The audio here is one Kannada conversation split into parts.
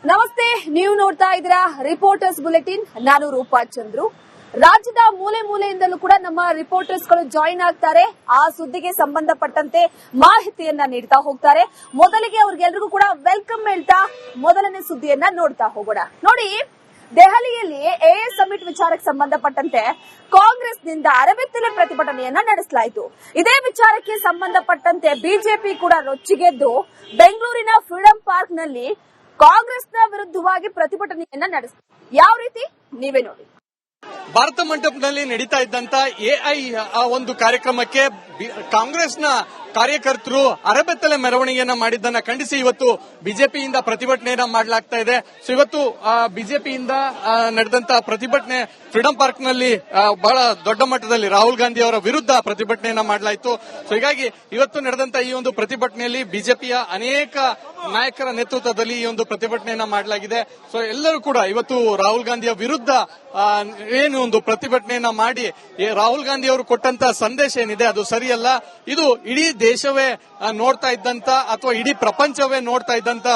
ನಮಸ್ತೆ, ನೀವು ನೋಡ್ತಾ ಇದ್ದೀರಾ ರಿಪೋರ್ಟರ್ಸ್ ಬುಲೆಟಿನ್. ನಾನು ರೂಪಾ ಚಂದ್ರು. ರಾಜ್ಯದ ಮೂಲೆ ಮೂಲೆಯಿಂದಲೂ ಕೂಡ ನಮ್ಮ ರಿಪೋರ್ಟರ್ಸ್ ಗಳು ಜಾಯಿನ್ ಆಗ್ತಾರೆ. ಆ ಸುದ್ದಿಗೆ ಸಂಬಂಧಪಟ್ಟಂತೆ ಮಾಹಿತಿಯನ್ನ ನೀಡ್ತಾ ಹೋಗ್ತಾರೆ. ಮೊದಲಿಗೆ ಅವ್ರಿಗೆಲ್ರಿಗೂ ಕೂಡ ವೆಲ್ಕಮ್ ಹೇಳ್ತಾ ಮೊದಲನೇ ಸುದ್ದಿಯನ್ನ ನೋಡ್ತಾ ಹೋಗೋಣ. ನೋಡಿ, ದೆಹಲಿಯಲ್ಲಿ ಎಎಸ್ ಸಮಿಟ್ ವಿಚಾರಕ್ಕೆ ಸಂಬಂಧಪಟ್ಟಂತೆ ಕಾಂಗ್ರೆಸ್ನಿಂದ ಅರಬೆತ್ತಲೆ ಪ್ರತಿಭಟನೆಯನ್ನ ನಡೆಸಲಾಯಿತು. ಇದೇ ವಿಚಾರಕ್ಕೆ ಸಂಬಂಧಪಟ್ಟಂತೆ ಬಿಜೆಪಿ ಕೂಡ ರೊಚ್ಚಿಗೆದ್ದು ಬೆಂಗಳೂರಿನ ಫ್ರೀಡಂ ಪಾರ್ಕ್ ನಲ್ಲಿ ಕಾಂಗ್ರೆಸ್ನ ವಿರುದ್ಧವಾಗಿ ಪ್ರತಿಭಟನೆಯನ್ನ ನಡೆಸಿತು. ಯಾವ ರೀತಿ ನೀವೇ ನೋಡಿ. ಭಾರತ ಮಂಟಪದಲ್ಲಿ ನಡೀತಾ ಇದ್ದಂತ ಎಐ ಒಂದು ಕಾರ್ಯಕ್ರಮಕ್ಕೆ ಕಾಂಗ್ರೆಸ್ನ ಕಾರ್ಯಕರ್ತರು ಅರಬೆತ್ತಲೆ ಮೆರವಣಿಗೆಯನ್ನ ಮಾಡಿದ್ದನ್ನ ಖಂಡಿಸಿ ಇವತ್ತು ಬಿಜೆಪಿಯಿಂದ ಪ್ರತಿಭಟನೆಯನ್ನ ಮಾಡಲಾಗ್ತಾ ಇದೆ. ಸೊ ಇವತ್ತು ಬಿಜೆಪಿಯಿಂದ ನಡೆದಂತ ಪ್ರತಿಭಟನೆ ಫ್ರೀಡಂ ಪಾರ್ಕ್ ನಲ್ಲಿ ಬಹಳ ದೊಡ್ಡ ಮಟ್ಟದಲ್ಲಿ ರಾಹುಲ್ ಗಾಂಧಿ ಅವರ ವಿರುದ್ಧ ಪ್ರತಿಭಟನೆಯನ್ನ ಮಾಡಲಾಯಿತು. ಸೊ ಹೀಗಾಗಿ ಇವತ್ತು ನಡೆದಂತ ಈ ಒಂದು ಪ್ರತಿಭಟನೆಯಲ್ಲಿ ಬಿಜೆಪಿಯ ಅನೇಕ ನಾಯಕರ ನೇತೃತ್ವದಲ್ಲಿ ಈ ಒಂದು ಪ್ರತಿಭಟನೆಯನ್ನ ಮಾಡಲಾಗಿದೆ. ಸೊ ಎಲ್ಲರೂ ಕೂಡ ಇವತ್ತು ರಾಹುಲ್ ಗಾಂಧಿಯ ವಿರುದ್ಧ ಏನು ಒಂದು ಪ್ರತಿಭಟನೆಯನ್ನ ಮಾಡಿ ರಾಹುಲ್ ಗಾಂಧಿ ಅವರು ಕೊಟ್ಟಂತ ಸಂದೇಶ ಏನಿದೆ ಅದು ಸರಿಯಲ್ಲ, ಇದು ಇಡೀ ದೇಶವೇ ನೋಡ್ತಾ ಇದ್ದಂತ ಅಥವಾ ಇಡೀ ಪ್ರಪಂಚವೇ ನೋಡ್ತಾ ಇದ್ದಂತ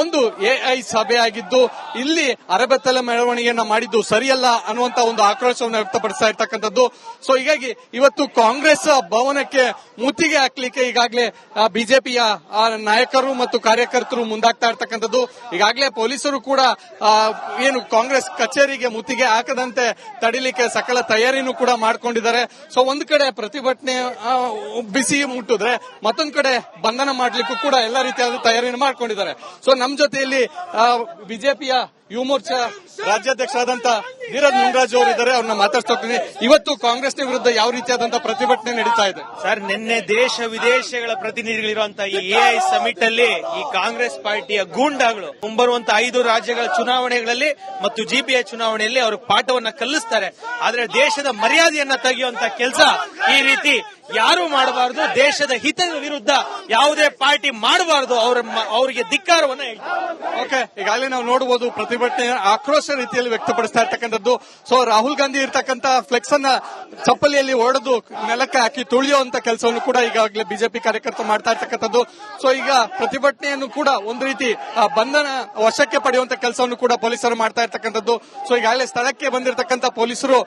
ಒಂದು ಎಐ ಸಭೆ ಆಗಿದ್ದು ಇಲ್ಲಿ ಅರಬೆತ್ತಲೆ ಮೆರವಣಿಗೆಯನ್ನ ಮಾಡಿದ್ದು ಸರಿಯಲ್ಲ ಅನ್ನುವಂತ ಒಂದು ಆಕ್ರೋಶವನ್ನು ವ್ಯಕ್ತಪಡಿಸ್ತಾ ಇರ್ತಕ್ಕಂಥದ್ದು. ಸೊ ಹೀಗಾಗಿ ಇವತ್ತು ಕಾಂಗ್ರೆಸ್ ಭವನಕ್ಕೆ ಮುತ್ತಿಗೆ ಹಾಕ್ಲಿಕ್ಕೆ ಈಗಾಗಲೇ ಬಿಜೆಪಿಯ ನಾಯಕರು ಮತ್ತು ಕಾರ್ಯಕರ್ತರು ಮುಂದಾಗ್ತಾ ಇರ್ತಕ್ಕಂಥದ್ದು. ಈಗಾಗಲೇ ಪೊಲೀಸರು ಕೂಡ ಏನು ಕಾಂಗ್ರೆಸ್ ಕಚೇರಿಗೆ ಮುತ್ತಿಗೆ ಹಾಕದಂತೆ ತಡಿಲಿಕ್ಕೆ ಸಕಲ ತಯಾರಿನೂ ಕೂಡ ಮಾಡ್ಕೊಂಡಿದ್ದಾರೆ. ಸೊ ಒಂದ್ ಕಡೆ ಪ್ರತಿಭಟನೆ ಬಿಸಿ ಮುಟ್ಟಿದ್ರೆ ಮತ್ತೊಂದ್ ಕಡೆ ಬಂಧನ ಮಾಡ್ಲಿಕ್ಕೂ ಕೂಡ ಎಲ್ಲಾ ರೀತಿಯಾದ ತಯಾರಿಯನ್ನು ಮಾಡ್ಕೊಂಡಿದ್ದಾರೆ. ಸೊ ನಮ್ ಜೊತೆಯಲ್ಲಿ ಬಿಜೆಪಿಯ ಯುವ ಮೋರ್ಚಾ ರಾಜ್ಯಾಧ್ಯಕ್ಷರಾದಂತ ಧೀರಜ್ ಮುನ್ರಾಜ್ ಅವರು ಇದ್ದಾರೆ. ಅವ್ರನ್ನ ಮಾತಾಡ್ತೀನಿ. ಇವತ್ತು ಕಾಂಗ್ರೆಸ್ನ ವಿರುದ್ಧ ಯಾವ ರೀತಿಯಾದಂತಹ ಪ್ರತಿಭಟನೆ ನಡೀತಾ ಇದೆ? ಸರ್, ನಿನ್ನೆ ದೇಶ ವಿದೇಶಗಳ ಪ್ರತಿನಿಧಿಗಳಿರುವಂತಹ ಈ ಎಐ ಸಮಿಟ್ ಅಲ್ಲಿ ಈ ಕಾಂಗ್ರೆಸ್ ಪಾರ್ಟಿಯ ಗೂಂಡಾಗಳು ಮುಂಬರುವಂತ 5 ರಾಜ್ಯಗಳ ಚುನಾವಣೆಗಳಲ್ಲಿ ಮತ್ತು ಜಿಪಿಎ ಚುನಾವಣೆಯಲ್ಲಿ ಅವರು ಪಾಠವನ್ನ ಕಲಿಸ್ತಾರೆ. ಆದ್ರೆ ದೇಶದ ಮರ್ಯಾದೆಯನ್ನ ತೆಗೆಯುವಂತ ಕೆಲಸ ಈ ರೀತಿ ಯಾರು ಮಾಡಬಾರದು. ದೇಶದ ಹಿತದ ವಿರುದ್ಧ ಯಾವುದೇ ಪಾರ್ಟಿ ಮಾಡಬಾರದು. ಅವರಿಗೆ ಧಿಕ್ಕಾರವನ್ನ ಹೇಳ್ತಾರೆ. ಓಕೆ, ಈಗಾಗಲೇ ನಾವು ನೋಡಬಹುದು ಪ್ರತಿಭಟನೆ ಆಕ್ರೋಶ ರೀತಿಯಲ್ಲಿ ವ್ಯಕ್ತಪಡಿಸ್ತಾ ಇರ್ತಕ್ಕಂಥದ್ದು. ಸೊ ರಾಹುಲ್ ಗಾಂಧಿ ಇರ್ತಕ್ಕಂಥ ಫ್ಲೆಕ್ಸ್ ಅನ್ನ ಚಪ್ಪಲಿಯಲ್ಲಿ ಹೊಡೆದು ನೆಲಕ್ಕೆ ಹಾಕಿ ತುಳಿಯುವಂತ ಕೆಲಸವನ್ನು ಕೂಡ ಈಗಾಗಲೇ ಬಿಜೆಪಿ ಕಾರ್ಯಕರ್ತರು ಮಾಡ್ತಾ ಇರ್ತಕ್ಕಂಥದ್ದು. ಸೊ ಈಗ ಪ್ರತಿಭಟನೆಯನ್ನು ಕೂಡ ಒಂದು ರೀತಿ ಬಂಧನ ವಶಕ್ಕೆ ಪಡೆಯುವಂತ ಕೆಲಸವನ್ನು ಕೂಡ ಪೊಲೀಸರು ಮಾಡ್ತಾ ಇರ್ತಕ್ಕಂಥದ್ದು. ಸೊ ಈಗಾಗಲೇ ಸ್ಥಳಕ್ಕೆ ಬಂದಿರತಕ್ಕಂಥ ಪೊಲೀಸರು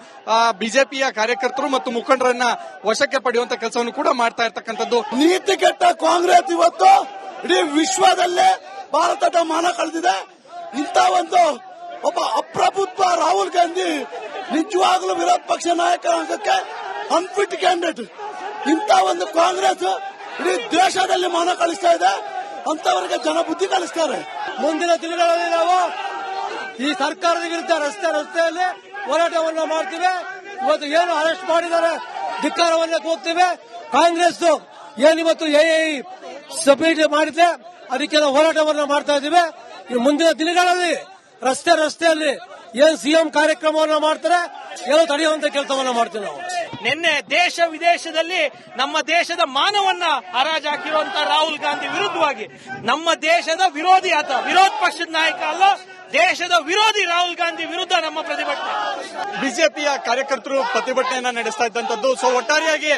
ಬಿಜೆಪಿಯ ಕಾರ್ಯಕರ್ತರು ಮತ್ತು ಮುಖಂಡರನ್ನ ವಶಕ್ಕೆ ಪಡೆಯುವಂತ ಕೆಲಸವನ್ನು ಕೂಡ ಮಾಡ್ತಾ ಇರ್ತಕ್ಕಂಥದ್ದು. ನೀತಿಗೆಟ್ಟ ಕಾಂಗ್ರೆಸ್ ಇವತ್ತು ಇಡೀ ವಿಶ್ವದಲ್ಲೇ ಭಾರತದ ಮಾನ ಕಳೆದಿದೆ. ಇಂಥ ಒಂದು ಒಬ್ಬ ಅಪ್ರಬುದ್ಧ ರಾಹುಲ್ ಗಾಂಧಿ ನಿಜವಾಗ್ಲೂ ವಿರೋಧ ಪಕ್ಷ ನಾಯಕರಾಗಕ್ಕೆ ಅನ್ಫಿಟ್ ಕ್ಯಾಂಡಿಡೇಟ್. ಇಂಥ ಒಂದು ಕಾಂಗ್ರೆಸ್ ಇಡೀ ದೇಶದಲ್ಲಿ ಮಾನ ಕಳಿಸ್ತಾ ಇದೆ. ಅಂತವರಿಗೆ ಜನ ಬುದ್ಧಿ ಕಲಿಸ್ತಾರೆ. ಮುಂದಿನ ದಿನಗಳಲ್ಲಿ ನಾವು ಈ ಸರ್ಕಾರದ ವಿರುದ್ಧ ರಸ್ತೆಯಲ್ಲಿ ಹೋರಾಟವನ್ನು ಮಾಡ್ತೀವಿ. ಇವತ್ತು ಏನು ಅರೆಸ್ಟ್ ಮಾಡಿದ್ದಾರೆ ಧಿಕ್ಕಾರವನ್ನು ಕೂಗ್ತೀವಿ. ಕಾಂಗ್ರೆಸ್ ಏನಿವತ್ತು ಎಐ ಸಬ್ಮಿಟ್ ಮಾಡಿದ್ರೆ ಅದಕ್ಕೆ ನಾವು ಹೋರಾಟವನ್ನು ಮಾಡ್ತಾ ಇದ್ದೀವಿ. ಮುಂದಿನ ದಿನಗಳಲ್ಲಿ ರಸ್ತೆಯಲ್ಲಿ ಏನ್ ಸಿಎಂ ಕಾರ್ಯಕ್ರಮವನ್ನು ಮಾಡ್ತಾರೆ ಏನೋ ತಡೆಯುವಂತ ಕೆಲಸವನ್ನ ಮಾಡ್ತೀವಿ ನಾವು. ನಿನ್ನೆ ದೇಶ ವಿದೇಶದಲ್ಲಿ ನಮ್ಮ ದೇಶದ ಮಾನವನ್ನ ಹರಾಜಾಕಿರುವಂತ ರಾಹುಲ್ ಗಾಂಧಿ ವಿರುದ್ಧವಾಗಿ ನಮ್ಮ ದೇಶದ ವಿರೋಧಿ ಅಥವಾ ವಿರೋಧ ಪಕ್ಷದ ನಾಯಕ ಅಲ್ಲ, ದೇಶದ ವಿರೋಧಿ ರಾಹುಲ್ ಗಾಂಧಿ ವಿರುದ್ಧ ನಮ್ಮ ಪ್ರತಿಭಟನೆ. ಬಿಜೆಪಿಯ ಕಾರ್ಯಕರ್ತರು ಪ್ರತಿಭಟನೆಯನ್ನ ನಡೆಸ್ತಾ ಇದ್ದಂತದ್ದು. ಸೊ ಒಟ್ಟಾರೆಯಾಗಿ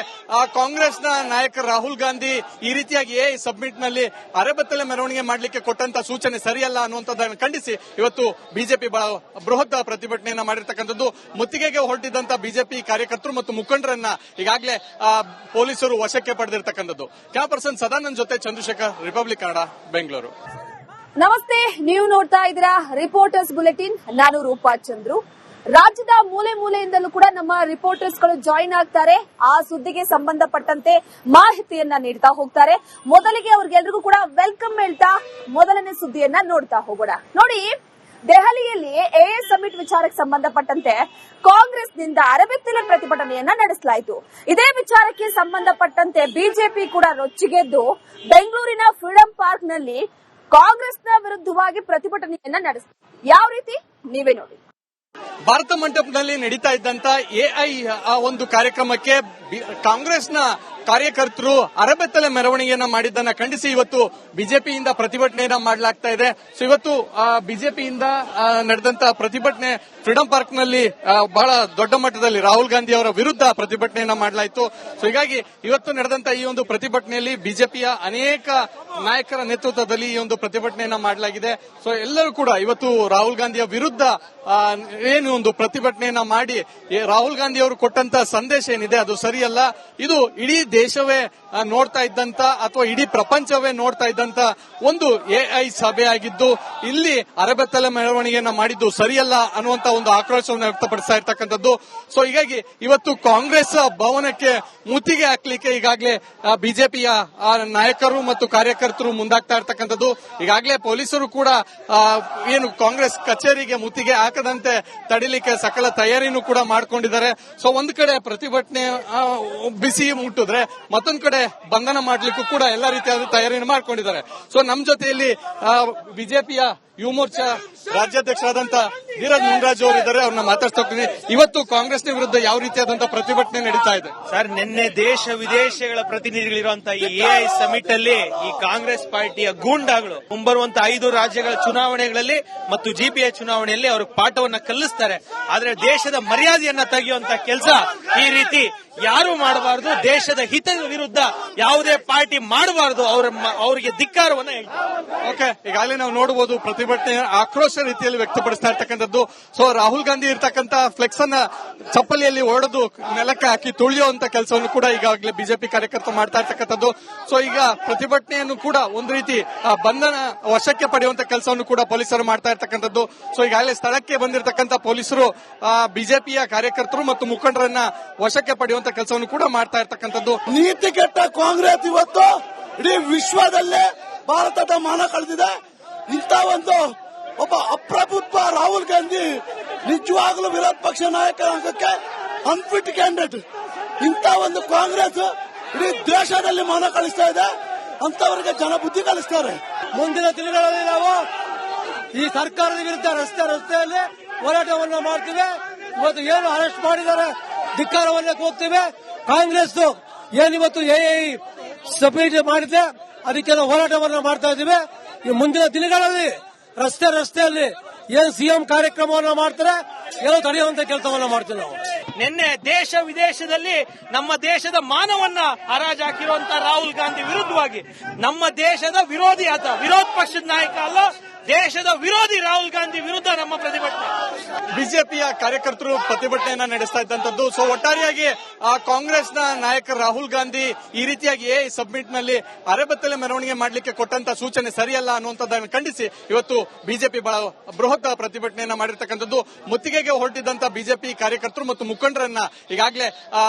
ಕಾಂಗ್ರೆಸ್ನ ನಾಯಕ ರಾಹುಲ್ ಗಾಂಧಿ ಈ ರೀತಿಯಾಗಿ ಎಐ ಸಬ್ಮಿಟ್ ನಲ್ಲಿ ಅರೆಬೆತ್ತಲೆ ಮೆರವಣಿಗೆ ಮಾಡಲಿಕ್ಕೆ ಕೊಟ್ಟಂತ ಸೂಚನೆ ಸರಿಯಲ್ಲ ಅನ್ನುವಂಥದ್ದನ್ನು ಖಂಡಿಸಿ ಇವತ್ತು ಬಿಜೆಪಿ ಬೃಹತ್ ಪ್ರತಿಭಟನೆಯನ್ನ ಮಾಡಿರ್ತಕ್ಕಂಥದ್ದು. ಮುತ್ತಿಗೆಗೆ ಹೊರಟಿದ್ದಂತ ಬಿಜೆಪಿ ಕಾರ್ಯಕರ್ತರು ಮತ್ತು ಮುಖಂಡರನ್ನ ಈಗಾಗಲೇ ಪೊಲೀಸರು ವಶಕ್ಕೆ ಪಡೆದಿರ್ತಕ್ಕಂಥದ್ದು. ಕ್ಯಾಮರಾ ಪರ್ಸನ್ ಸದಾನಂದ್ ಜೊತೆ ಚಂದ್ರಶೇಖರ್, ರಿಪಬ್ಲಿಕ್ ಕನ್ನಡ, ಬೆಂಗಳೂರು. ನಮಸ್ತೆ, ನೀವು ನೋಡ್ತಾ ಇದ್ದೀರಾ ರಿಪೋರ್ಟರ್ಸ್ ಬುಲೆಟಿನ್. ನಾನು ರೂಪಾ ಚಂದ್ರು. ರಾಜ್ಯದ ಮೂಲೆ ಮೂಲೆಯಿಂದಲೂ ಕೂಡ ನಮ್ಮ ರಿಪೋರ್ಟರ್ಸ್ ಗಳು ಜಾಯಿನ್ ಆಗ್ತಾರೆ. ಆ ಸುದ್ದಿಗೆ ಸಂಬಂಧಪಟ್ಟಂತೆ ಮಾಹಿತಿಯನ್ನ ನೀಡ್ತಾ ಹೋಗ್ತಾರೆ. ಮೊದಲಿಗೆ ಅವ್ರಿಗೆಲ್ರಿಗೂ ಕೂಡ ವೆಲ್ಕಮ್ ಹೇಳ್ತಾ ಮೊದಲನೇ ಸುದ್ದಿಯನ್ನ ನೋಡ್ತಾ ಹೋಗೋಣ. ನೋಡಿ, ದೆಹಲಿಯಲ್ಲಿ ಎಎಸ್ ಸಮಿಟ್ ವಿಚಾರಕ್ಕೆ ಸಂಬಂಧಪಟ್ಟಂತೆ ಕಾಂಗ್ರೆಸ್ನಿಂದ ಅರಬೆತ್ತಲೆ ಪ್ರತಿಭಟನೆಯನ್ನ ನಡೆಸಲಾಯಿತು. ಇದೇ ವಿಚಾರಕ್ಕೆ ಸಂಬಂಧಪಟ್ಟಂತೆ ಬಿಜೆಪಿ ಕೂಡ ರೊಚ್ಚಿಗೆದ್ದು ಬೆಂಗಳೂರಿನ ಫ್ರೀಡಂ ಪಾರ್ಕ್ ನಲ್ಲಿ ಕಾಂಗ್ರೆಸ್ನ ವಿರುದ್ಧವಾಗಿ ಪ್ರತಿಭಟನೆಯನ್ನ ನಡೆಸಿತು. ಯಾವ ರೀತಿ ನೀವೇ ನೋಡಿ. ಭಾರತ ಮಂಟಪದಲ್ಲಿ ನಡೀತಾ ಇದ್ದಂತ ಎಐ ಒಂದು ಕಾರ್ಯಕ್ರಮಕ್ಕೆ ಕಾಂಗ್ರೆಸ್ನ ಕಾರ್ಯಕರ್ತರು ಅರಬೆತ್ತಲೆ ಮೆರವಣಿಗೆಯನ್ನ ಮಾಡಿದ್ದನ್ನ ಖಂಡಿಸಿ ಇವತ್ತು ಬಿಜೆಪಿಯಿಂದ ಪ್ರತಿಭಟನೆಯನ್ನ ಮಾಡಲಾಗ್ತಾ ಇದೆ. ಸೊ ಇವತ್ತು ಬಿಜೆಪಿಯಿಂದ ನಡೆದಂತ ಪ್ರತಿಭಟನೆ ಫ್ರೀಡಂ ಪಾರ್ಕ್ ನಲ್ಲಿ ಬಹಳ ದೊಡ್ಡ ಮಟ್ಟದಲ್ಲಿ ರಾಹುಲ್ ಗಾಂಧಿ ಅವರ ವಿರುದ್ಧ ಪ್ರತಿಭಟನೆಯನ್ನ ಮಾಡಲಾಯಿತು. ಸೊ ಹೀಗಾಗಿ ಇವತ್ತು ನಡೆದಂತ ಈ ಒಂದು ಪ್ರತಿಭಟನೆಯಲ್ಲಿ ಬಿಜೆಪಿಯ ಅನೇಕ ನಾಯಕರ ನೇತೃತ್ವದಲ್ಲಿ ಈ ಒಂದು ಪ್ರತಿಭಟನೆಯನ್ನ ಮಾಡಲಾಗಿದೆ. ಸೊ ಎಲ್ಲರೂ ಕೂಡ ಇವತ್ತು ರಾಹುಲ್ ಗಾಂಧಿಯ ವಿರುದ್ಧ ಏನು ಒಂದು ಪ್ರತಿಭಟನೆಯನ್ನ ಮಾಡಿ ರಾಹುಲ್ ಗಾಂಧಿ ಅವರು ಕೊಟ್ಟಂತ ಸಂದೇಶ ಏನಿದೆ ಅದು ಸರಿಯಲ್ಲ, ಇದು ಇಡೀ ದೇಶವೇ ನೋಡ್ತಾ ಇದ್ದಂತ ಅಥವಾ ಇಡೀ ಪ್ರಪಂಚವೇ ನೋಡ್ತಾ ಇದ್ದಂತ ಒಂದು ಎಐ ಸಭೆ ಆಗಿದ್ದು ಇಲ್ಲಿ ಅರಬೆತ್ತಲೆ ಮೆರವಣಿಗೆಯನ್ನ ಮಾಡಿದ್ದು ಸರಿಯಲ್ಲ ಅನ್ನುವಂತ ಒಂದು ಆಕ್ರೋಶವನ್ನು ವ್ಯಕ್ತಪಡಿಸ್ತಾ ಇರ್ತಕ್ಕಂಥದ್ದು. ಸೊ ಹೀಗಾಗಿ ಇವತ್ತು ಕಾಂಗ್ರೆಸ್ ಭವನಕ್ಕೆ ಮುತ್ತಿಗೆ ಹಾಕ್ಲಿಕ್ಕೆ ಈಗಾಗಲೇ ಬಿಜೆಪಿಯ ನಾಯಕರು ಮತ್ತು ಕಾರ್ಯಕರ್ತರು ಮುಂದಾಗ್ತಾ ಇರ್ತಕ್ಕಂಥದ್ದು. ಈಗಾಗಲೇ ಪೊಲೀಸರು ಕೂಡ ಏನು ಕಾಂಗ್ರೆಸ್ ಕಚೇರಿಗೆ ಮುತ್ತಿಗೆ ಹಾಕದಂತೆ ತಡಿಲಿಕ್ಕೆ ಸಕಲ ತಯಾರಿನೂ ಕೂಡ ಮಾಡ್ಕೊಂಡಿದ್ದಾರೆ. ಸೊ ಒಂದ್ ಕಡೆ ಪ್ರತಿಭಟನೆ ಬಿಸಿ ಮುಟ್ಟಿದ್ರೆ ಮತ್ತೊಂದ್ ಕಡೆ ಬಂಧನ ಮಾಡ್ಲಿಕ್ಕೂ ಕೂಡ ಎಲ್ಲಾ ರೀತಿಯಾದ ತಯಾರಿಯನ್ನು ಮಾಡ್ಕೊಂಡಿದ್ದಾರೆ. ಸೊ ನಮ್ ಜೊತೆಯಲ್ಲಿ ಬಿಜೆಪಿಯ ಯುವ ಮೋರ್ಚಾ ರಾಜ್ಯಾಧ್ಯಕ್ಷರಾದಂತ ಧೀರಜ್ ಮುನ್ರಾಜ್ ಅವರು ಇದ್ದಾರೆ, ಅವ್ರನ್ನ ಮಾತಾಡ್ತಾ ಹೋಗ್ತೀನಿ. ಇವತ್ತು ಕಾಂಗ್ರೆಸ್ನ ವಿರುದ್ಧ ಯಾವ ರೀತಿಯಾದಂತಹ ಪ್ರತಿಭಟನೆ ನಡೀತಾ ಇದೆ ಸರ್? ನಿನ್ನೆ ದೇಶ ವಿದೇಶಗಳ ಪ್ರತಿನಿಧಿಗಳಿರುವಂತಹ ಈ ಎಐ ಸಮಿಟ್ ಅಲ್ಲಿ ಈ ಕಾಂಗ್ರೆಸ್ ಪಾರ್ಟಿಯ ಗೂಂಡಾಗಳು ಮುಂಬರುವಂತ 5 ರಾಜ್ಯಗಳ ಚುನಾವಣೆಗಳಲ್ಲಿ ಮತ್ತು ಜಿಪಿಎ ಚುನಾವಣೆಯಲ್ಲಿ ಅವರು ಪಾಠವನ್ನ ಕಲಿಸ್ತಾರೆ. ಆದ್ರೆ ದೇಶದ ಮರ್ಯಾದೆಯನ್ನ ತೆಗೆಯುವಂತ ಕೆಲಸ ಈ ರೀತಿ ಯಾರು ಮಾಡಬಾರದು. ದೇಶದ ಹಿತದ ವಿರುದ್ಧ ಯಾವುದೇ ಪಾರ್ಟಿ ಮಾಡಬಾರದು. ಅವರಿಗೆ ಧಿಕ್ಕಾರವನ್ನ ಹೇಳ್ತಾರೆ. ಓಕೆ, ಈಗಾಗಲೇ ನಾವು ನೋಡಬಹುದು ಪ್ರತಿಭಟನೆ ಆಕ್ರೋಶ ರೀತಿಯಲ್ಲಿ ವ್ಯಕ್ತಪಡಿಸ್ತಾ ಇರ್ತಕ್ಕಂಥದ್ದು. ಸೊ ರಾಹುಲ್ ಗಾಂಧಿ ಇರ್ತಕ್ಕಂಥ ಫ್ಲೆಕ್ಸ್ ಅನ್ನ ಚಪ್ಪಲಿಯಲ್ಲಿ ಹೊಡೆದು ನೆಲಕ್ಕೆ ಹಾಕಿ ತುಳಿಯುವಂತ ಕೆಲಸವನ್ನು ಕೂಡ ಈಗಾಗಲೇ ಬಿಜೆಪಿ ಕಾರ್ಯಕರ್ತರು ಮಾಡ್ತಾ ಇರ್ತಕ್ಕಂಥದ್ದು. ಸೊ ಈಗ ಪ್ರತಿಭಟನೆಯನ್ನು ಕೂಡ ಒಂದು ರೀತಿ ಬಂಧನ ವಶಕ್ಕೆ ಪಡೆಯುವಂತ ಕೆಲಸವನ್ನು ಕೂಡ ಪೊಲೀಸರು ಮಾಡ್ತಾ ಇರ್ತಕ್ಕಂಥದ್ದು. ಸೊ ಈಗಾಗಲೇ ಸ್ಥಳಕ್ಕೆ ಬಂದಿರತಕ್ಕಂಥ ಪೊಲೀಸರು ಬಿಜೆಪಿಯ ಕಾರ್ಯಕರ್ತರು ಮತ್ತು ಮುಖಂಡರನ್ನ ವಶಕ್ಕೆ ಪಡೆಯುವಂತ ಕೆಲಸವನ್ನು ಕೂಡ ಮಾಡ್ತಾ ಇರ್ತಕ್ಕಂಥದ್ದು. ನೀತಿ ಕೆಟ್ಟ ಕಾಂಗ್ರೆಸ್ ಇವತ್ತು ಇಡೀ ವಿಶ್ವದಲ್ಲೇ ಭಾರತದ ಮಾನ ಕಳೆದಿದೆ. ಇಂಥ ಒಂದು ಒಬ್ಬ ಅಪ್ರಬುದ್ಧ ರಾಹುಲ್ ಗಾಂಧಿ ನಿಜವಾಗ್ಲೂ ವಿರೋಧ ಪಕ್ಷ ನಾಯಕರಾಗಕ್ಕೆ ಅನ್ಫಿಟ್ ಕ್ಯಾಂಡಿಡೇಟ್. ಇಂಥ ಒಂದು ಕಾಂಗ್ರೆಸ್ ಇಡೀ ದೇಶದಲ್ಲಿ ಮಾನ ಕಳಿಸ್ತಾ ಇದೆ. ಅಂತವರಿಗೆ ಜನ ಬುದ್ಧಿ ಕಲಿಸ್ತಾರೆ. ಮುಂದಿನ ದಿನಗಳಲ್ಲಿ ನಾವು ಈ ಸರ್ಕಾರದ ವಿರುದ್ಧ ರಸ್ತೆಯಲ್ಲಿ ಹೋರಾಟವನ್ನು ಮಾಡ್ತೀವಿ. ಇವತ್ತು ಏನು ಅರೆಸ್ಟ್ ಮಾಡಿದ್ದಾರೆ ಧಿಕ್ಕಾರವನ್ನ ಕೂಗ್ತೀವಿ. ಕಾಂಗ್ರೆಸ್ ಏನಿವತ್ತು ಎಐ ಸಬ್ಮಿಟ್ ಮಾಡಿದೆ ಅದಕ್ಕೆ ನಾವು ಹೋರಾಟವನ್ನು ಮಾಡ್ತಾ ಇದ್ದೀವಿ. ಈ ಮುಂದಿನ ದಿನಗಳಲ್ಲಿ ರಸ್ತೆಯಲ್ಲಿ ಏನು ಸಿಎಂ ಕಾರ್ಯಕ್ರಮವನ್ನು ಮಾಡ್ತಾರೆ ಏನೋ ತಡೆಯುವಂತ ಕೆಲಸವನ್ನ ಮಾಡ್ತೀವಿ ನಾವು. ನಿನ್ನೆ ದೇಶ ವಿದೇಶದಲ್ಲಿ ನಮ್ಮ ದೇಶದ ಮಾನವನ್ನ ಹರಾಜಾಕಿರುವಂತಹ ರಾಹುಲ್ ಗಾಂಧಿ ವಿರುದ್ಧವಾಗಿ ನಮ್ಮ ದೇಶದ ವಿರೋಧಿ ಆತ, ವಿರೋಧ ಪಕ್ಷದ ನಾಯಕ ಅಲ್ಲ, ದೇಶದ ವಿರೋಧಿ ರಾಹುಲ್ ಗಾಂಧಿ ವಿರುದ್ಧ ನಮ್ಮ ಪ್ರತಿಭಟನೆ. ಬಿಜೆಪಿಯ ಕಾರ್ಯಕರ್ತರು ಪ್ರತಿಭಟನೆಯನ್ನ ನಡೆಸ್ತಾ ಇದ್ದಂತದ್ದು. ಸೊ ಒಟ್ಟಾರೆಯಾಗಿ ಕಾಂಗ್ರೆಸ್ನ ನಾಯಕ ರಾಹುಲ್ ಗಾಂಧಿ ಈ ರೀತಿಯಾಗಿ ಎಐ ಸಬ್ಮಿಟ್ ನಲ್ಲಿ ಅರೆಬೆತ್ತಲೆ ಮೆರವಣಿಗೆ ಮಾಡಲಿಕ್ಕೆ ಕೊಟ್ಟಂತ ಸೂಚನೆ ಸರಿಯಲ್ಲ ಅನ್ನುವಂಥದ್ದನ್ನು ಖಂಡಿಸಿ ಇವತ್ತು ಬಿಜೆಪಿ ಬಹಳ ಬೃಹತ್ ಪ್ರತಿಭಟನೆಯನ್ನ ಮಾಡಿರ್ತಕ್ಕಂಥದ್ದು. ಮುತ್ತಿಗೆಗೆ ಹೊರಟಿದ್ದಂತ ಬಿಜೆಪಿ ಕಾರ್ಯಕರ್ತರು ಮತ್ತು ಮುಖಂಡರನ್ನ ಈಗಾಗಲೇ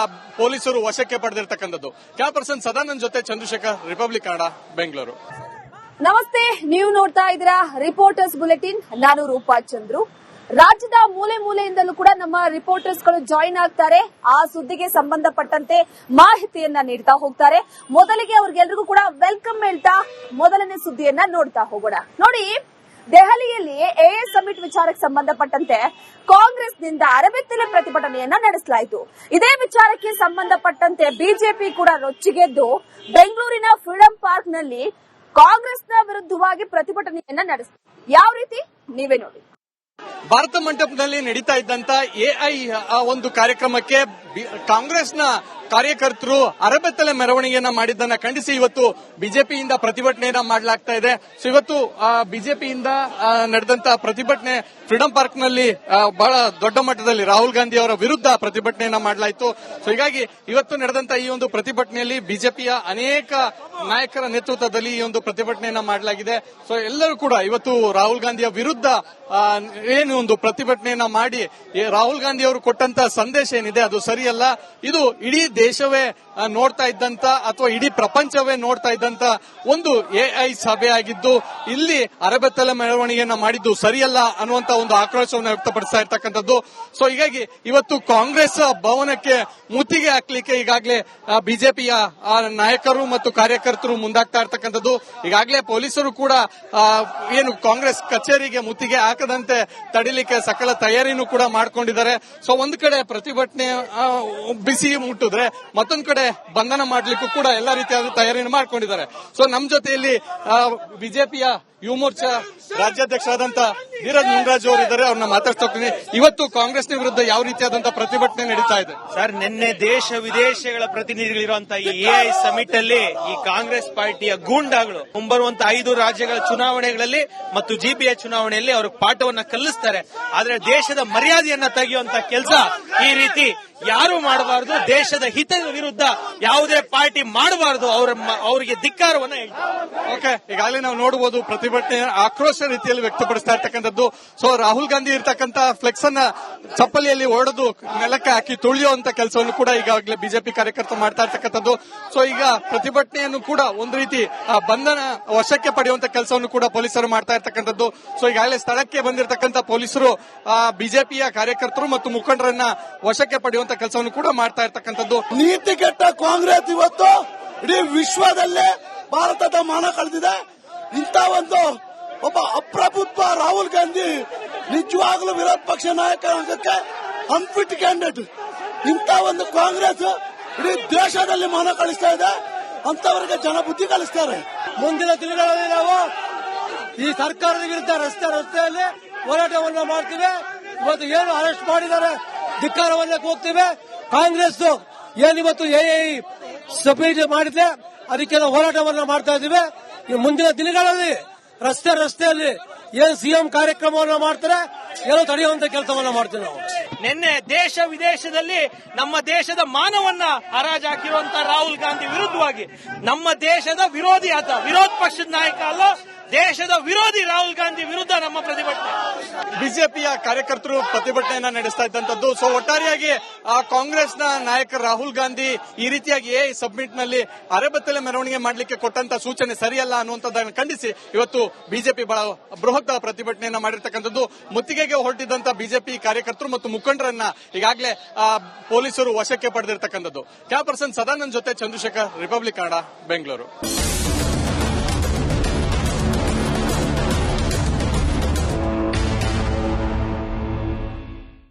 ಪೊಲೀಸರು ವಶಕ್ಕೆ ಪಡೆದಿರ್ತಕ್ಕಂಥದ್ದು. ಕ್ಯಾಮರಾ ಪರ್ಸನ್ ಸದಾನಂದ್ ಜೊತೆ ಚಂದ್ರಶೇಖರ್, ರಿಪಬ್ಲಿಕ್ ಕನ್ನಡ, ಬೆಂಗಳೂರು. ನಮಸ್ತೆ, ನೀವು ನೋಡ್ತಾ ಇದ್ದೀರಾ ರಿಪೋರ್ಟರ್ಸ್ ಬುಲೆಟಿನ್. ನಾನು ರೂಪಾ ಚಂದ್ರು. ರಾಜ್ಯದ ಮೂಲೆ ಮೂಲೆಯಿಂದಲೂ ಕೂಡ ನಮ್ಮ ರಿಪೋರ್ಟರ್ಸ್ಗಳು ಜಾಯಿನ್ ಆಗ್ತಾರೆ. ಆ ಸುದ್ದಿಗೆ ಸಂಬಂಧಪಟ್ಟಂತೆ ಮಾಹಿತಿಯನ್ನ ನೀಡ್ತಾ ಹೋಗ್ತಾರೆ. ಮೊದಲಿಗೆ ಅವ್ರಿಗೆಲ್ರಿಗೂ ಕೂಡ ವೆಲ್ಕಮ್ ಹೇಳ್ತಾ ಮೊದಲನೇ ಸುದ್ದಿಯನ್ನ ನೋಡ್ತಾ ಹೋಗೋಣ. ನೋಡಿ, ದೆಹಲಿಯಲ್ಲಿ ಎಐ ಸಮಿಟ್ ವಿಚಾರಕ್ಕೆ ಸಂಬಂಧಪಟ್ಟಂತೆ ಕಾಂಗ್ರೆಸ್ನಿಂದ ಅರಬೆತ್ತಲೆ ಪ್ರತಿಭಟನೆಯನ್ನ ನಡೆಸಲಾಯಿತು. ಇದೇ ವಿಚಾರಕ್ಕೆ ಸಂಬಂಧಪಟ್ಟಂತೆ ಬಿಜೆಪಿ ಕೂಡ ರೊಚ್ಚಿಗೆದ್ದು ಬೆಂಗಳೂರಿನ ಫ್ರೀಡಂ ಪಾರ್ಕ್ ನಲ್ಲಿ ಕಾಂಗ್ರೆಸ್ನ ವಿರುದ್ಧವಾಗಿ ಪ್ರತಿಭಟನೆಯನ್ನ ನಡೆಸಿತು. ಯಾವ ರೀತಿ ನೀವೇ ನೋಡಿ. ಭಾರತ ಮಂಟಪದಲ್ಲಿ ನಡೀತಾ ಇದ್ದಂತ ಎಐ ಒಂದು ಕಾರ್ಯಕ್ರಮಕ್ಕೆ ಕಾಂಗ್ರೆಸ್ನ ಕಾರ್ಯಕರ್ತರು ಅರಬೆತ್ತಲೆ ಮೆರವಣಿಗೆಯನ್ನ ಮಾಡಿದ್ದನ್ನ ಖಂಡಿಸಿ ಇವತ್ತು ಬಿಜೆಪಿಯಿಂದ ಪ್ರತಿಭಟನೆಯನ್ನ ಮಾಡಲಾಗ್ತಾ ಇದೆ. ಸೊ ಇವತ್ತು ಬಿಜೆಪಿಯಿಂದ ನಡೆದಂತ ಪ್ರತಿಭಟನೆ ಫ್ರೀಡಂ ಪಾರ್ಕ್ ನಲ್ಲಿ ಬಹಳ ದೊಡ್ಡ ಮಟ್ಟದಲ್ಲಿ ರಾಹುಲ್ ಗಾಂಧಿ ಅವರ ವಿರುದ್ಧ ಪ್ರತಿಭಟನೆಯನ್ನ ಮಾಡಲಾಯಿತು. ಸೊ ಹೀಗಾಗಿ ಇವತ್ತು ನಡೆದಂತ ಈ ಒಂದು ಪ್ರತಿಭಟನೆಯಲ್ಲಿ ಬಿಜೆಪಿಯ ಅನೇಕ ನಾಯಕರ ನೇತೃತ್ವದಲ್ಲಿ ಈ ಒಂದು ಪ್ರತಿಭಟನೆಯನ್ನ ಮಾಡಲಾಗಿದೆ. ಸೊ ಎಲ್ಲರೂ ಕೂಡ ಇವತ್ತು ರಾಹುಲ್ ಗಾಂಧಿಯ ವಿರುದ್ಧ ಏನು ಒಂದು ಪ್ರತಿಭಟನೆಯನ್ನ ಮಾಡಿ ರಾಹುಲ್ ಗಾಂಧಿ ಅವರು ಕೊಟ್ಟಂತ ಸಂದೇಶ ಏನಿದೆ ಅದು ಸರಿಯಲ್ಲ, ಇದು ಇಡೀ ದೇಶವೇ ನೋಡ್ತಾ ಇದ್ದಂತ ಅಥವಾ ಇಡೀ ಪ್ರಪಂಚವೇ ನೋಡ್ತಾ ಇದ್ದಂತ ಒಂದು ಎಐ ಸಭೆ ಆಗಿದ್ದು, ಇಲ್ಲಿ ಅರೆಬೆತ್ತಲೆ ಮೆರವಣಿಗೆಯನ್ನ ಮಾಡಿದ್ದು ಸರಿಯಲ್ಲ ಅನ್ನುವಂತ ಒಂದು ಆಕ್ರೋಶವನ್ನು ವ್ಯಕ್ತಪಡಿಸ್ತಾ ಇರ್ತಕ್ಕಂಥದ್ದು. ಸೊ ಹೀಗಾಗಿ ಇವತ್ತು ಕಾಂಗ್ರೆಸ್ ಭವನಕ್ಕೆ ಮುತ್ತಿಗೆ ಹಾಕ್ಲಿಕ್ಕೆ ಈಗಾಗಲೇ ಬಿಜೆಪಿಯ ನಾಯಕರು ಮತ್ತು ಕಾರ್ಯಕರ್ತರು ಮುಂದಾಗ್ತಾ ಇರ್ತಕ್ಕಂಥದ್ದು. ಈಗಾಗಲೇ ಪೊಲೀಸರು ಕೂಡ ಏನು ಕಾಂಗ್ರೆಸ್ ಕಚೇರಿಗೆ ಮುತ್ತಿಗೆ ಹಾಕದಂತೆ ತಡಿಲಿಕ್ಕೆ ಸಕಲ ತಯಾರಿನೂ ಕೂಡ ಮಾಡ್ಕೊಂಡಿದ್ದಾರೆ. ಸೊ ಒಂದು ಕಡೆ ಪ್ರತಿಭಟನೆ ಬಿಸಿ ಮುಟ್ಟಿದ್ರೆ ಮತ್ತೊಂದು ಕಡೆ ಬಂಧನ ಮಾಡ್ಲಿಕ್ಕೂ ಕೂಡ ಎಲ್ಲಾ ರೀತಿಯಾದ ತಯಾರಿಯನ್ನು ಮಾಡ್ಕೊಂಡಿದ್ದಾರೆ. ಸೊ ನಮ್ ಜೊತೆಯಲ್ಲಿ ಬಿಜೆಪಿಯ ಯುವ ಮೋರ್ಚಾ ರಾಜ್ಯಾಧ್ಯಕ್ಷರಾದಂತ ಧೀರಜ್ ಮುನ್ರಾಜ್ ಅವರು ಇದ್ದಾರೆ. ಅವ್ರನ್ನ ಮಾತಾಡ್ತೀನಿ. ಇವತ್ತು ಕಾಂಗ್ರೆಸ್ನ ವಿರುದ್ಧ ಯಾವ ರೀತಿಯಾದಂತಹ ಪ್ರತಿಭಟನೆ ನಡೀತಾ ಇದೆ ಸರ್? ನಿನ್ನೆ ದೇಶ ವಿದೇಶಗಳ ಪ್ರತಿನಿಧಿಗಳಿರುವಂತಹ ಈ ಎಐ ಸಮಿಟ್ ಅಲ್ಲಿ ಈ ಕಾಂಗ್ರೆಸ್ ಪಾರ್ಟಿಯ ಗೂಂಡಾಗಳು ಮುಂಬರುವಂತ 5 ರಾಜ್ಯಗಳ ಚುನಾವಣೆಗಳಲ್ಲಿ ಮತ್ತು ಜಿಬಿಎ ಚುನಾವಣೆಯಲ್ಲಿ ಅವರು ಪಾಠವನ್ನ ಕಲಿಸ್ತಾರೆ. ಆದ್ರೆ ದೇಶದ ಮರ್ಯಾದೆಯನ್ನ ತೆಗೆಯುವಂತ ಕೆಲಸ ಈ ರೀತಿ ಯಾರು ಮಾಡಬಾರದು. ದೇಶದ ಹಿತದ ವಿರುದ್ಧ ಯಾವುದೇ ಪಾರ್ಟಿ ಮಾಡಬಾರದು. ಅವರಿಗೆ ಧಿಕ್ಕಾರವನ್ನ ಹೇಳ್ತಾರೆ. ಓಕೆ, ಈಗಾಗಲೇ ನಾವು ನೋಡಬಹುದು ಪ್ರತಿಭಟನೆ ಆಕ್ರೋಶ ರೀತಿಯಲ್ಲಿ ವ್ಯಕ್ತಪಡಿಸ್ತಾ ಇರ್ತಕ್ಕಂಥದ್ದು. ಸೊ ರಾಹುಲ್ ಗಾಂಧಿ ಇರ್ತಕ್ಕಂಥ ಫ್ಲೆಕ್ಸ್ ಅನ್ನ ಚಪ್ಪಲಿಯಲ್ಲಿ ಹೊಡೆದು ನೆಲಕ್ಕೆ ಹಾಕಿ ತುಳಿಯುವಂತ ಕೆಲಸವನ್ನು ಕೂಡ ಈಗಾಗಲೇ ಬಿಜೆಪಿ ಕಾರ್ಯಕರ್ತರು ಮಾಡ್ತಾ ಇರ್ತಕ್ಕಂಥದ್ದು. ಸೊ ಈಗ ಪ್ರತಿಭಟನೆಯನ್ನು ಕೂಡ ಒಂದು ರೀತಿ ಬಂಧನ ವಶಕ್ಕೆ ಪಡೆಯುವಂತ ಕೆಲಸವನ್ನು ಕೂಡ ಪೊಲೀಸರು ಮಾಡ್ತಾ ಇರ್ತಕ್ಕಂಥದ್ದು. ಸೊ ಈಗಾಗಲೇ ಸ್ಥಳಕ್ಕೆ ಬಂದಿರತಕ್ಕಂಥ ಪೊಲೀಸರು ಬಿಜೆಪಿಯ ಕಾರ್ಯಕರ್ತರು ಮತ್ತು ಮುಖಂಡರನ್ನ ವಶಕ್ಕೆ ಪಡೆಯುವಂತ ಕೆಲಸವನ್ನು ಕೂಡ ಮಾಡ್ತಾ ಇರ್ತಕ್ಕಂಥದ್ದು. ನೀತಿ ಕೆಟ್ಟ ಕಾಂಗ್ರೆಸ್ ಇವತ್ತು ಇಡೀ ವಿಶ್ವದಲ್ಲೇ ಭಾರತದ ಮಾನ ಕಳೆದಿದೆ. ಇಂಥ ಒಬ್ಬ ಅಪ್ರಬುದ್ಧ ರಾಹುಲ್ ಗಾಂಧಿ ನಿಜವಾಗ್ಲೂ ವಿರೋಧ ಪಕ್ಷ ನಾಯಕಕ್ಕೆ ಅನ್ಫಿಟ್ ಕ್ಯಾಂಡಿಡೇಟ್. ಇಂಥ ಒಂದು ಕಾಂಗ್ರೆಸ್ ಇಡೀ ದೇಶದಲ್ಲಿ ಮಾನ ಕಳಿಸ್ತಾ ಇದೆ. ಅಂತವರಿಗೆ ಜನ ಬುದ್ಧಿ ಕಲಿಸ್ತಾರೆ. ಮುಂದಿನ ದಿನಗಳಲ್ಲಿ ನಾವು ಈ ಸರ್ಕಾರದ ವಿರುದ್ಧ ರಸ್ತೆಯಲ್ಲಿ ಹೋರಾಟವನ್ನು ಮಾಡ್ತೀವಿ. ಇವತ್ತು ಏನು ಅರೆಸ್ಟ್ ಮಾಡಿದ್ದಾರೆ ಧಿಕ್ಕಾರವನ್ನ ಕೂಗ್ತೀವಿ. ಕಾಂಗ್ರೆಸ್ ಏನಿವತ್ತು ಎಐ ಸಬ್ಮಿಟ್ ಮಾಡಿದೆ ಅದಕ್ಕೆ ನಾವು ಹೋರಾಟವನ್ನ ಮಾಡ್ತಾ ಇದ್ದೀವಿ. ಮುಂದಿನ ದಿನಗಳಲ್ಲಿ ರಸ್ತೆಯಲ್ಲಿ ಏನ್ ಸಿಎಂ ಕಾರ್ಯಕ್ರಮವನ್ನು ಮಾಡ್ತಾರೆ ಏನೋ ತಡೆಯುವಂತ ಕೆಲಸವನ್ನ ಮಾಡ್ತೀವಿ ನಾವು. ನಿನ್ನೆ ದೇಶ ವಿದೇಶದಲ್ಲಿ ನಮ್ಮ ದೇಶದ ಮಾನವನ್ನ ಹರಾಜಾಕಿರುವಂತಹ ರಾಹುಲ್ ಗಾಂಧಿ ವಿರುದ್ಧವಾಗಿ ನಮ್ಮ ದೇಶದ ವಿರೋಧಿ ಆತ, ವಿರೋಧ ಪಕ್ಷದ ನಾಯಕ ಅಲ್ಲ, ದೇಶದ ವಿರೋಧಿ ರಾಹುಲ್ ಗಾಂಧಿ ವಿರುದ್ಧ ನಮ್ಮ ಪ್ರತಿಭಟನೆ. ಬಿಜೆಪಿಯ ಕಾರ್ಯಕರ್ತರು ಪ್ರತಿಭಟನೆಯನ್ನ ನಡೆಸ್ತಾ ಇದ್ದಂತದ್ದು. ಸೊ ಒಟ್ಟಾರೆಯಾಗಿ ಕಾಂಗ್ರೆಸ್ನ ನಾಯಕ ರಾಹುಲ್ ಗಾಂಧಿ ಈ ರೀತಿಯಾಗಿ ಎಐ ಸಬ್ಮಿಟ್ ನಲ್ಲಿ ಅರೆಬೆತ್ತಲೆ ಮೆರವಣಿಗೆ ಮಾಡಲಿಕ್ಕೆ ಕೊಟ್ಟಂತ ಸೂಚನೆ ಸರಿಯಲ್ಲ ಅನ್ನುವಂಥದ್ದನ್ನು ಖಂಡಿಸಿ ಇವತ್ತು ಬಿಜೆಪಿ ಬಹಳ ಬೃಹತ್ ಪ್ರತಿಭಟನೆಯನ್ನ ಮಾಡಿರ್ತಕ್ಕಂಥದ್ದು. ಮುತ್ತಿಗೆಗೆ ಹೊರಟಿದ್ದಂತ ಬಿಜೆಪಿ ಕಾರ್ಯಕರ್ತರು ಮತ್ತು ಮುಖಂಡರನ್ನ ಈಗಾಗಲೇ ಪೊಲೀಸರು ವಶಕ್ಕೆ ಪಡೆದಿರ್ತಕ್ಕಂಥದ್ದು. ಕ್ಯಾಮರಾ ಪರ್ಸನ್ ಸದಾನಂದ್ ಜೊತೆ ಚಂದ್ರಶೇಖರ್, ರಿಪಬ್ಲಿಕ್ ಕನ್ನಡ, ಬೆಂಗಳೂರು.